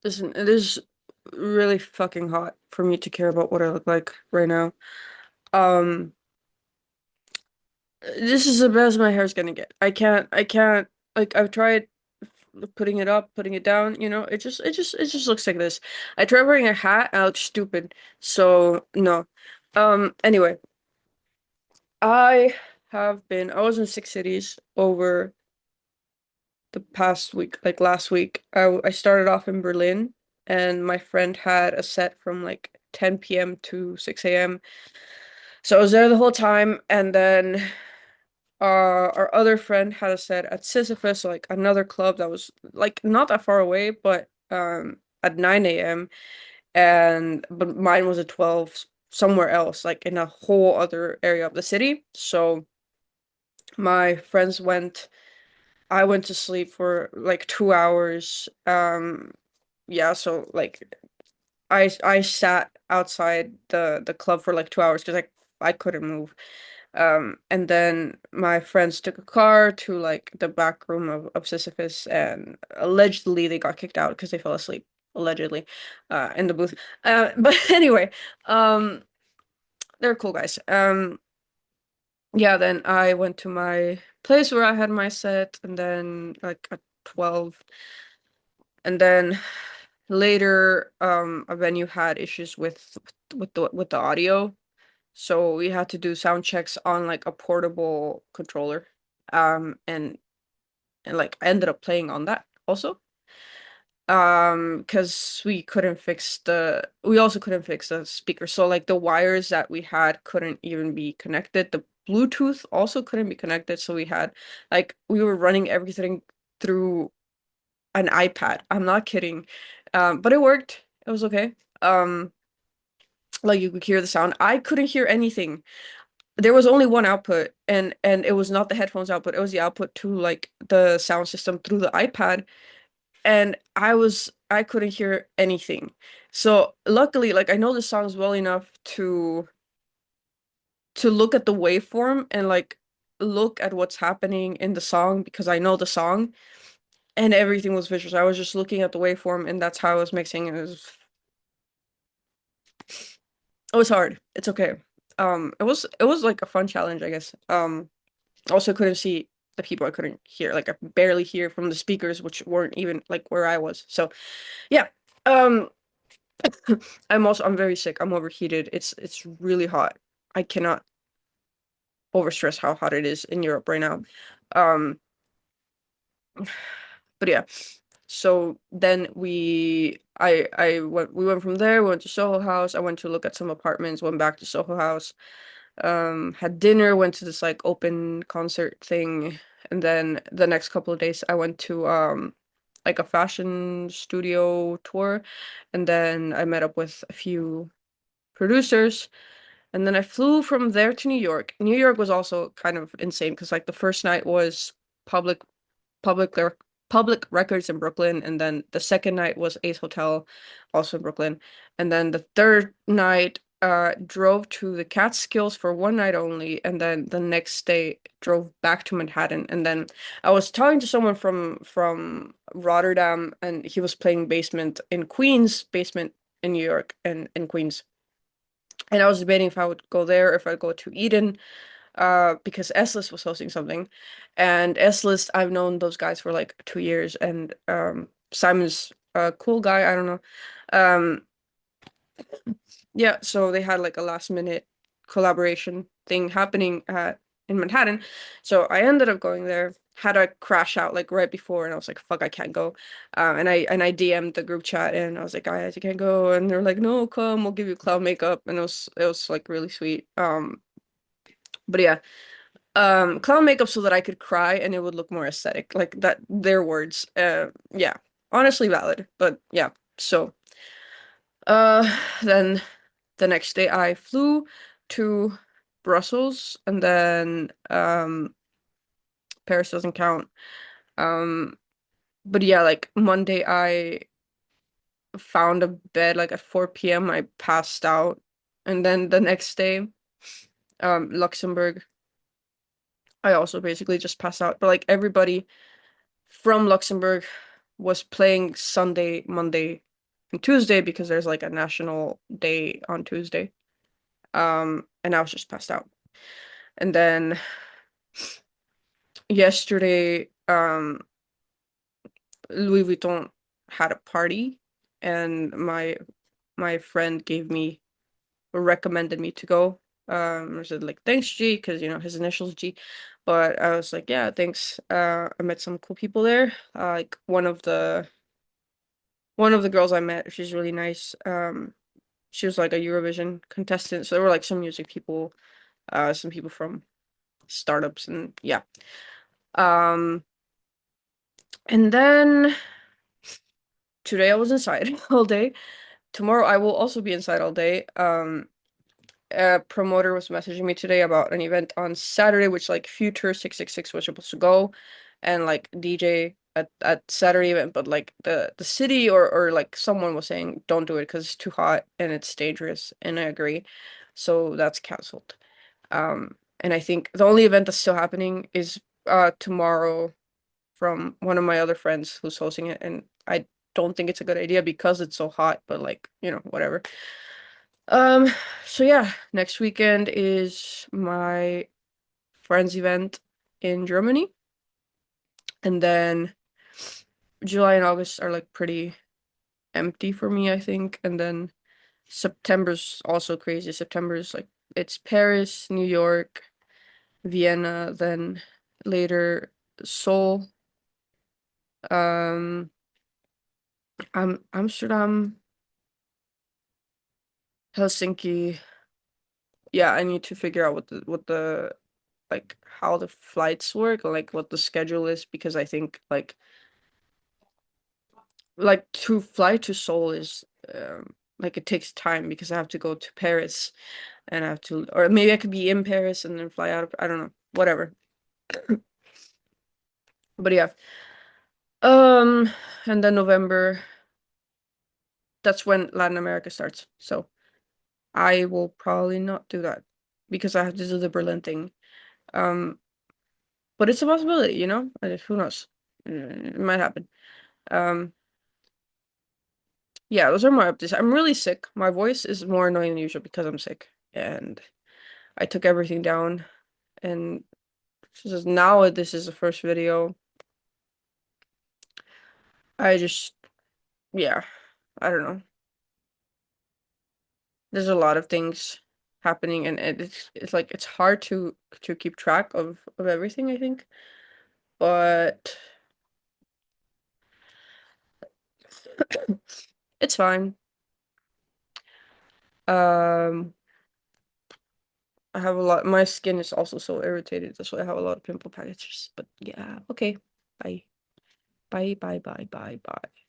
Listen, it is really fucking hot for me to care about what I look like right now. Um, this is the best my hair's gonna get. I can't, like, I've tried putting it up, putting it down, it just looks like this. I tried wearing a hat and I look stupid. So, no. Anyway, I was in 6 cities over the past week, like last week. I started off in Berlin, and my friend had a set from like 10 p.m. to 6 a.m. So I was there the whole time, and then our other friend had a set at Sisyphus, like another club that was like not that far away, but at 9 a.m. and but mine was at 12 somewhere else, like in a whole other area of the city. So my friends went. I went to sleep for like 2 hours. Yeah, so like I sat outside the club for like 2 hours because I couldn't move. And then my friends took a car to like the back room of Sisyphus, and allegedly they got kicked out because they fell asleep, allegedly, in the booth. But anyway, um, they're cool guys. Yeah, then I went to my place where I had my set, and then like at 12. And then later, a venue had issues with the audio. So we had to do sound checks on like a portable controller. And like I ended up playing on that also. Because we also couldn't fix the speaker. So like the wires that we had couldn't even be connected. The Bluetooth also couldn't be connected. So we were running everything through an iPad. I'm not kidding. But it worked. It was okay. Um, like you could hear the sound. I couldn't hear anything. There was only one output, and it was not the headphones output. It was the output to like the sound system through the iPad, and I couldn't hear anything. So luckily, like I know the songs well enough to look at the waveform and like look at what's happening in the song because I know the song, and everything was visual. So I was just looking at the waveform, and that's how I was mixing. It was hard. It's okay. It was like a fun challenge, I guess. Also couldn't see the people. I couldn't hear. Like I barely hear from the speakers, which weren't even like where I was. So yeah. Um, I'm very sick. I'm overheated. It's really hot. I cannot overstress how hot it is in Europe right now. Um, but yeah. So then we went from there, we went to Soho House. I went to look at some apartments, went back to Soho House, had dinner, went to this like open concert thing, and then the next couple of days I went to like a fashion studio tour, and then I met up with a few producers, and then I flew from there to New York. New York was also kind of insane because like the first night was public public rec- public records in Brooklyn, and then the second night was Ace Hotel, also in Brooklyn, and then the third night drove to the Catskills for one night only, and then the next day drove back to Manhattan. And then I was talking to someone from Rotterdam, and he was playing basement in New York and in Queens. And I was debating if I would go there, if I'd go to Eden, because S-List was hosting something. And S-List, I've known those guys for like 2 years, and Simon's a cool guy, I don't know. Um, yeah, so they had like a last minute collaboration thing happening at in Manhattan. So I ended up going there, had a crash out like right before, and I was like, fuck, I can't go. And I DM'd the group chat, and I was like, guys, I can't go. And they're like, no, come, we'll give you cloud makeup. And it was like really sweet. But yeah. Clown makeup so that I could cry and it would look more aesthetic. Like that, their words. Yeah, honestly valid. But yeah, so then the next day I flew to Brussels, and then Paris doesn't count. Um, but yeah, like Monday I found a bed like at 4 p.m. I passed out, and then the next day, Luxembourg, I also basically just passed out. But like everybody from Luxembourg was playing Sunday, Monday. and Tuesday because there's like a national day on Tuesday. And I was just passed out. And then yesterday, Louis Vuitton had a party, and my friend gave me or recommended me to go. I said like thanks G because his initials G, but I was like yeah thanks. I met some cool people there. Like one of the girls I met, she's really nice. She was like a Eurovision contestant, so there were like some music people, some people from startups, and yeah. Um, and then today I was inside all day. Tomorrow I will also be inside all day. A promoter was messaging me today about an event on Saturday, which like Future 666 was supposed to go and like DJ at Saturday event, but like the city or like someone was saying don't do it because it's too hot and it's dangerous, and I agree. So that's canceled. And I think the only event that's still happening is tomorrow from one of my other friends who's hosting it, and I don't think it's a good idea because it's so hot, but like, whatever. Um, so yeah, next weekend is my friend's event in Germany, and then July and August are like pretty empty for me, I think, and then September's also crazy. September's like it's Paris, New York, Vienna, then later Seoul, um, Amsterdam, Helsinki. Yeah, I need to figure out what the like how the flights work, like what the schedule is, because I think like to fly to Seoul is like it takes time because I have to go to Paris and I have to, or maybe I could be in Paris and then fly out of, I don't know, whatever. But yeah. Um and then November, that's when Latin America starts. So I will probably not do that because I have to do the Berlin thing. Um but it's a possibility, who knows? It might happen. Um Yeah, those are my updates. I'm really sick. My voice is more annoying than usual because I'm sick. And I took everything down. And just now this is the first video. I just, yeah, I don't know. There's a lot of things happening, and it's like it's hard to keep track of everything, I think. But it's fine. Um, I have a lot. My skin is also so irritated. That's why I have a lot of pimple patches. But yeah, okay. Bye. Bye, bye, bye, bye, bye.